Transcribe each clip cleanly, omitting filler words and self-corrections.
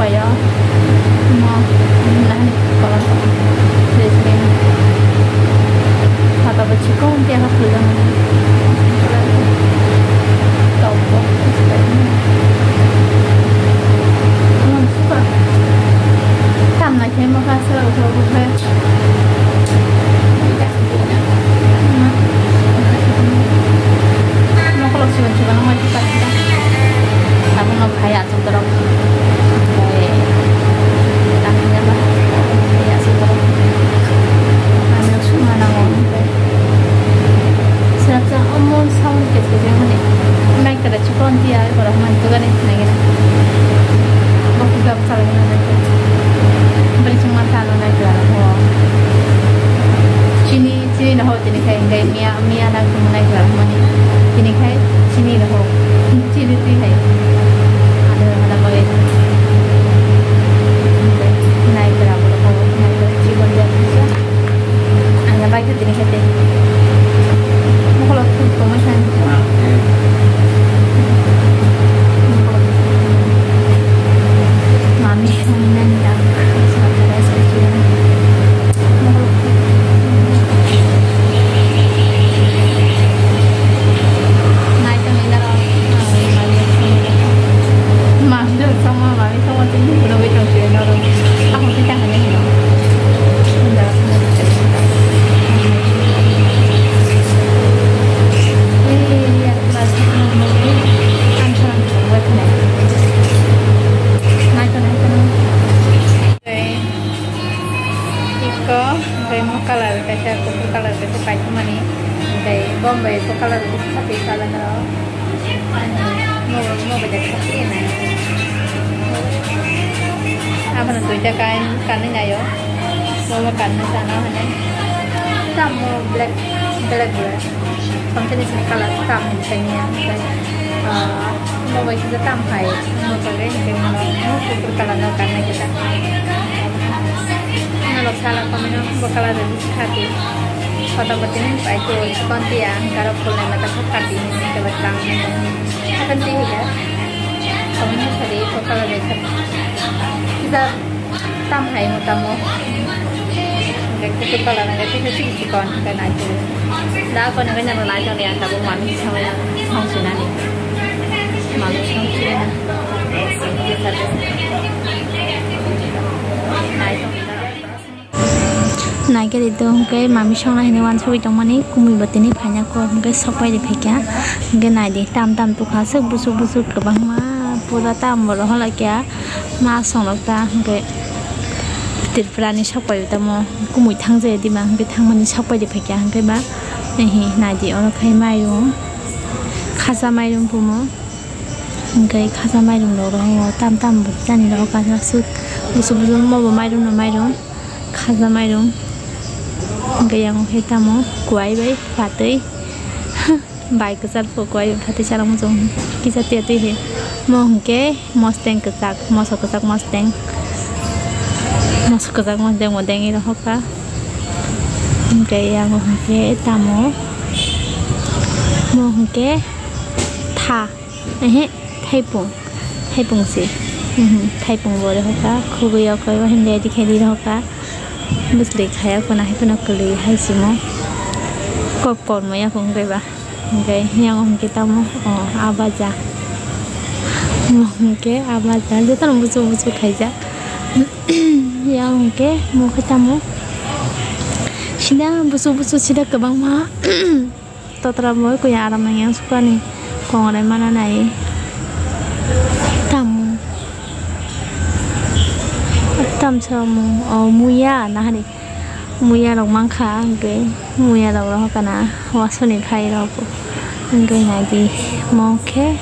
supaya mau nahan kalau sering kata bercikong dia harus bilang tahu suka tam là cái mà sơ rồi cũng phải nó kalau cuman mau cepat kita tapi nggak kayak seterong kayak tangannya bah kayak seterong ambil semua nangong serasa omong sound gitu mana naik ke cukup dia kalau mantu kan naik mau juga salah mana beli cuma salah naik lah sini dah jadi kayak mia nak naik lah mana ini kayak sini dah sini tu kayak ada boleh naik berapa naik cikgu dia bisa anda baik tu ini kayak kalau tu macam mami mainan dah saudara saya sama mami sama sini udah betul sih orang aku tidak hanya ini udah ini ya kelas ini antara buat naik iko mau color kasih aku color kasih pakai mana dari Bombay itu color tapi salah naro mau belajar seperti ini apa nanti kan karena yo mau makan sana hanya sama black something is color tam misalnya mau kita tam hai mau pakai yang mau super color karena kita kalau salah kami bakal ada hati kota betina itu seperti ya kalau pulang mata hati ini kebetulan akan tinggi ya kami cari bakal ada kita tam hai mutamu kita kalau ada kita sih kon kan aja dah kon kan yang lain yang dia tahu mami sama yang sini mami sama sini này cái itu cái mami xong này wan soi trong mani kumi batini phanya ko cái sopai di phekya cái này di tam tu khase busu ke bang ma pura tam bolo hala kya ma song lok ta cái tit prani sopai ta mo kumui thang je di ma cái thang mani sopai di phekya cái ba này di ono khai mai ro khasa mai ro pu mo cái khasa mai ro ro tam chani ro ka su busu mo mai ro khasa mai ro cái yang kita mau kuai bay fatih baik kesat kuai fatih cara muncung kita tiap tiap mau ke mustang kesak masuk mustang itu apa cái yang ke tamu mau ke tha thay pung sih thay pung boleh apa kuya kau hendak dikheli apa Muslim kaya ko na hito na kuli hay simo popcorn mo ya kung diba okay yang kita mo abaja okay abaja dito na busu kaya yang okay mo kita mo sila busu sila kabang ma totra mo ko ya aram yang suka ni kung ano mana nai tam sama muya nah ni muya rong mangkha cái muya rong đó kana wasoni khai đó cái này thì mo ke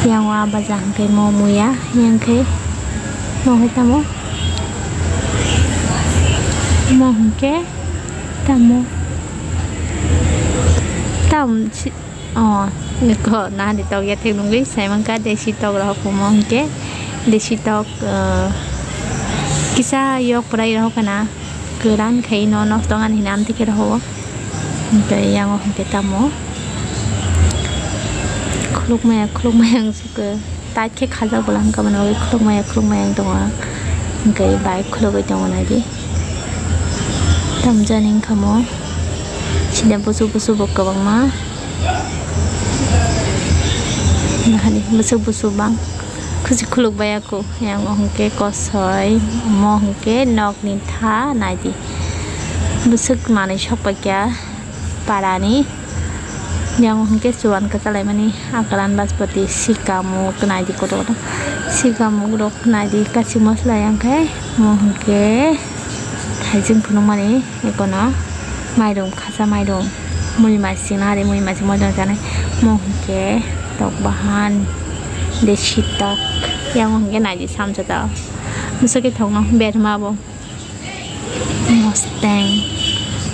yang wa bazang cái mo muya yang ke mo kita mo ke tam người có na thì tao nghe thêm đúng biết sai mang cái để si tao đó cũng mo ke desitok kisah yok perai roh kana keran kai no tongan hinam ti kero cái yang kita mo kluk me yang suka tái cái khá là bự lắm các bạn ơi không mày tông cái bài không cái tông này đi tầm giờ nên không có chỉ để busu bọc các bạn mà nah đi busu bang cứ khuluk bay aku yang orang ke kosoi mohon ke nok ni tha này đi busuk mana shop pakai parani yang orang ke suan kata lain mana akaran baspati si kamu kena di kotor si kamu dok kena di kasih masla yang ke mohon ke thajing punung mana ekono mai dong khasa mai dong mui mai sinari mui mai semua dong sana mohon ke tok bahan desi tok yang orang ke naik di sam jatuh masa ke thong no bed mabo Mustang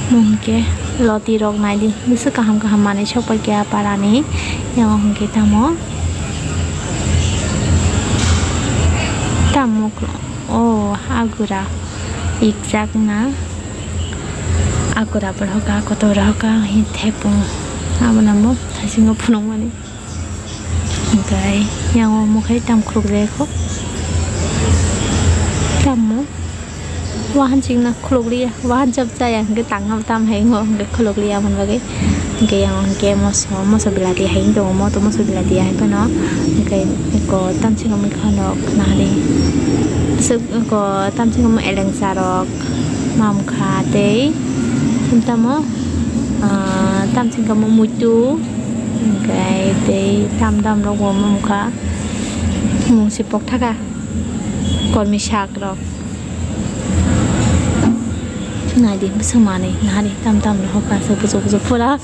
mungkin loti rok naik di masa kaham mana shop pakai apa ni yang orang kita mau tamu oh agura exact na agura berhoka kotor hoka hitepung apa nama thasi ngopung mana okay yang mau kai tam kruk deko tamu wahan ching na kruk lia wahan jab saya cái tang tam hay ngon cái kruk lia man bagai cái yang ke mos bila dia hay do mo to mos bila dia hay pa no cái ko tam ching ngom khano na đi sức ko tam ching ngom eleng sarok mam kha te tam mo tam ching ngom mutu cái để tam đâu gồm một cả một xịt bọc thắc à còn mình sạc rồi này đi bây mà này đi tam nó học cả sự phụ đó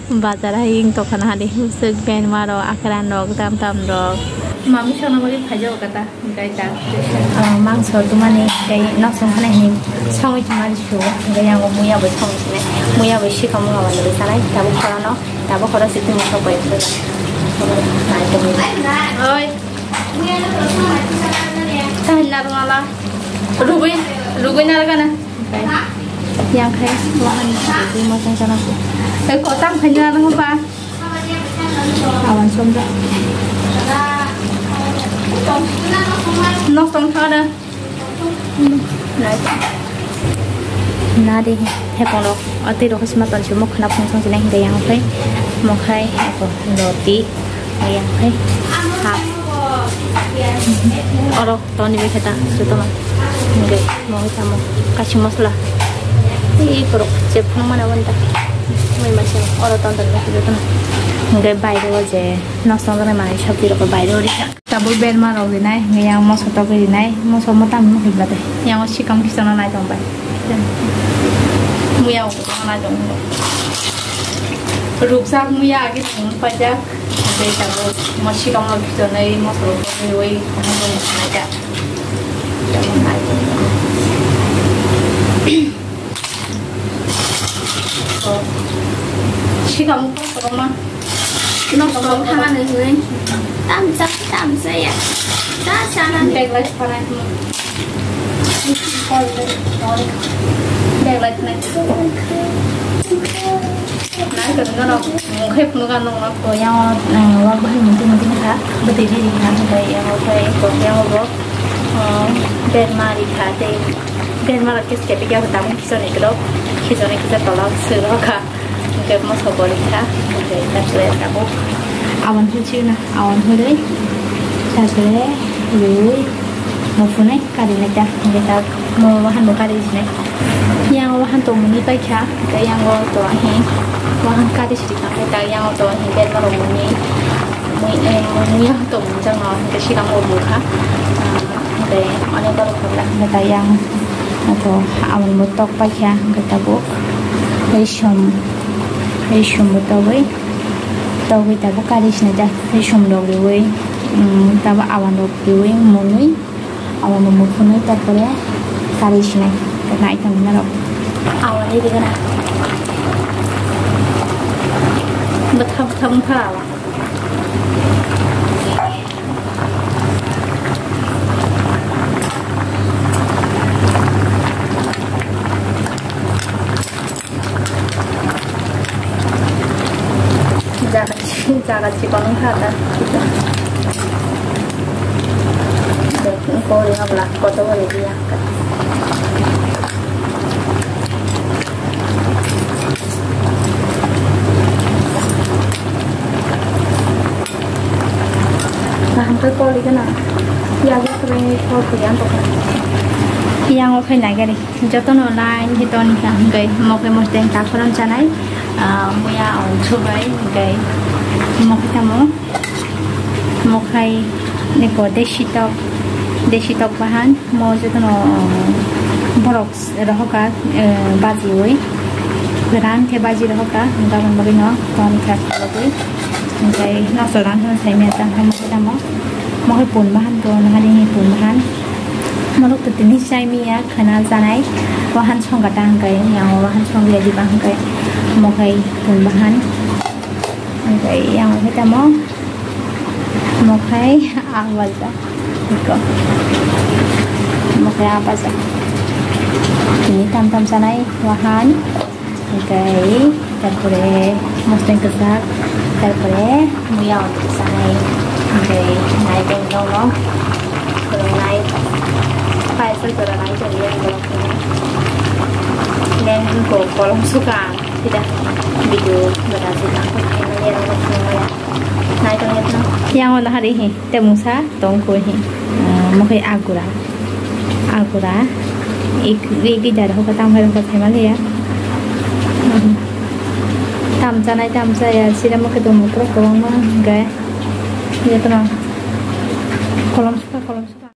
bazar hay to khana đi sự pen mà rồi akaran rồi tam rồi mà mình sao nó mới phải vô cả ta cái ta mang số tụi mình cái nó xong cái này xong rồi chúng mình show cái yang mau mua với xong này mua với ship không có vấn đề sao đấy ta bốc khó nó ta bốc khó nó sẽ tìm một số bài thôi này tụi mình ơi ta hình nào rồi là ruby nào cái này yang khay wahan di mo sang sana ko ay ko tam kanya lang ba awan somda nó xong thôi đó na đi hay còn đâu ở đây đâu có xem toàn chúng một khăn phong xong thì này cái yang phải một khai hay còn roti cái yang phải hạt ở đâu tao đi với kita sudah mah okay mau kita mau kasih masala ini perut cep mana wanta mai macam orang tonton itu tu ngai bayar aja nak sonda ni mana shop itu bayar aja tapi bel mana orang ni ngai yang mau soto beli ni mau soto tam mau hibat deh yang masih kamu kisah nai jomba muya orang nai jomba ruksak muya agak pun pajak jadi tapi masih kamu kisah nai mau soto beli kamu nai aja jangan nai chỉ còn có không mà nó có tham ăn được rồi tam giây à đã sao ăn đẹp lại phần này đẹp lại này nãy cần nó đâu khép nó gan nó có nhau qua bữa mình tin khác bữa tiệc đi làm đây phải có nhau đó bên mà đi khá thì bên mà là cái cái bây giờ tao cũng kisah này cái đó kisah này kita tolak sửa cả cái món sầu bò khác để ta sẽ làm bốc awan thôi chứ na awan thôi đấy ta sẽ lấy một phần này cà ri này ta người ta mua bahan một cà ri này yang bahan tu muni baik ya cái yang gua tu ahi bahan cà ri sedikit kita yang tu ahi bên mà muni muni tu macam nào cái gì kamu buka để anh baru kerja người ta yang atau awan mutok baik ya kita buk Rishum betul wei, tahu kita buka di sini dah. Rishum dog wei, tahu awan dog wei, munui, awan munui terpilih kali sini. Karena itu mana awan ini kan? Betul apa? Jangan sih konon kata kita Poli habla kota boleh dia. Hampir poli kan? Ya, kita ini poli yang tu kan. Yang oke naik kali. Jatuh online itu ni kan, gay. Mau ke mesti tak kurang canai. Muya on cobai gay. Mau kita mau kai ni ko desi tok bahan. Mau jatuh no box rohoka bazi oi. Beran ke bazi rohoka. Enggak membagi no. Tahun kat lagi. Gay. Nak solan tu saya minta kamu kita mau ke pun bahan tu. Nak ni pun bahan. Maluk tu ini saya miya kenal sanai wahan song katang kai yang wahan song dia di bang kai mau kai pun bahan kai yang kita mau kai awal dah ikut mau kai apa sah ini tam sanai wahan kai terpure mesti kesak terpure muya sanai kai naik dong kalau naik Hai, saya sudah naik jadi yang belum dan kok kolom suka tidak video berhasil aku ini yang semua naik kan itu yang mana hari ini temusa tongko ini mungkin agura iki dah aku ketemu dengan siapa ya tam saya sudah mau ketemu terus kolom mana enggak ya tenang kolom suka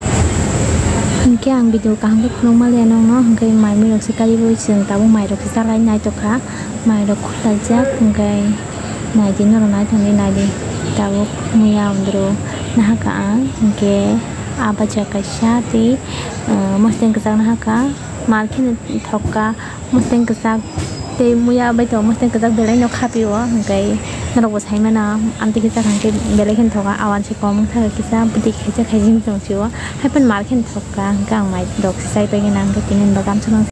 Hingga ang video kahang kulung malianong no hingga mai mirok sekali boisen tabu mai rok sarai nai toka mai rok kulajak hingga nai di noro nai thangni nai di tabu muya undro nahaka hingga apa jaka syati musteng kesak nahaka markin thoka musteng kesak te muya bai to musteng kesak belai no khapi wa hingga naro bosai mana anti kita hangke belai hen thoka awan si kom tha kita butik khaja khajim tong chiwa hai pen markin thoka gang mai dok sai pe nang ke tinin bagam chang